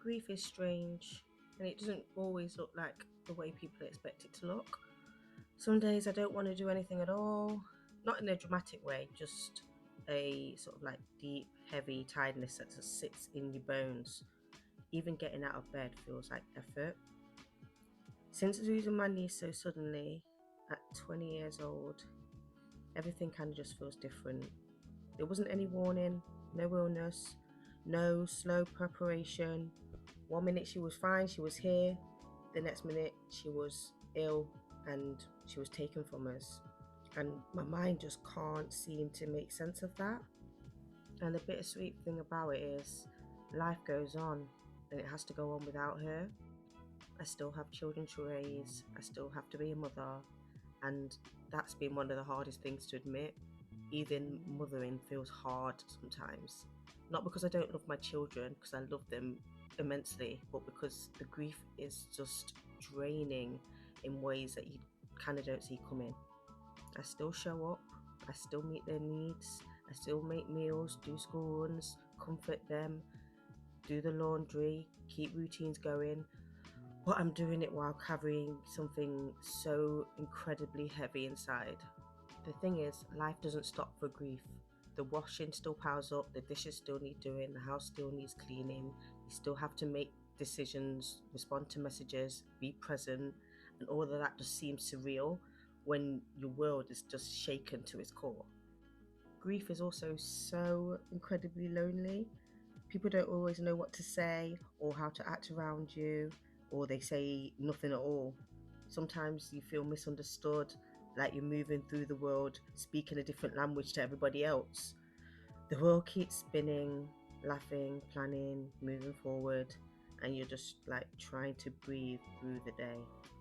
Grief is strange, and it doesn't always look like the way people expect it to look. Some days I don't want to do anything at all, not in a dramatic way, just a sort of like deep, heavy tiredness that just sits in your bones. Even getting out of bed feels like effort. Since losing my niece so suddenly, at 20 years old, everything kind of just feels different. There wasn't any warning, no illness, no slow preparation. One minute she was fine, she was here. The next minute she was ill and she was taken from us. And my mind just can't seem to make sense of that. And the bittersweet thing about it is life goes on and it has to go on without her. I still have children to raise, I still have to be a mother, and that's been one of the hardest things to admit. Even mothering feels hard sometimes. Not because I don't love my children, because I love them immensely, but because the grief is just draining in ways that you kind of don't see coming. I still show up, I still meet their needs, I still make meals, do school runs, comfort them, do the laundry, keep routines going, but I'm doing it while carrying something so incredibly heavy inside. The thing is, life doesn't stop for grief. The washing still piles up, the dishes still need doing, the house still needs cleaning, you still have to make decisions, respond to messages, be present, and all of that just seems surreal when your world is just shaken to its core. Grief is also so incredibly lonely. People don't always know what to say or how to act around you, or they say nothing at all. Sometimes you feel misunderstood, like you're moving through the world speaking a different language to everybody else. The world keeps spinning, laughing, planning, moving forward, and you're just like trying to breathe through the day.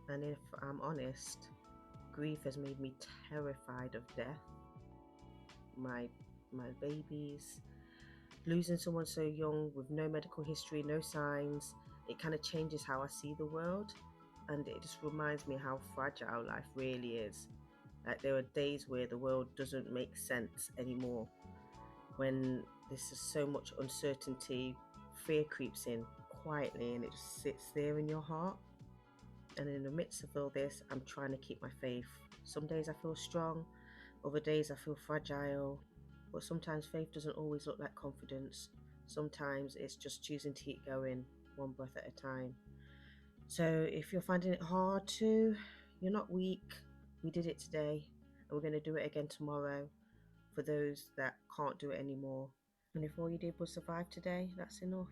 And if I'm honest, grief has made me terrified of death. My babies, losing someone so young with no medical history, no signs, it kind of changes how I see the world, and it just reminds me how fragile life really is. Like there are days where the world doesn't make sense anymore, when there's just so much uncertainty, fear creeps in quietly and it just sits there in your heart. And in the midst of all this, I'm trying to keep my faith. Some days I feel strong, other days I feel fragile, but sometimes faith doesn't always look like confidence. Sometimes it's just choosing to keep going, one breath at a time. So if you're finding it hard too, you're not weak. We did it today, and we're going to do it again tomorrow for those that can't do it anymore. And if all you did was survive today, that's enough.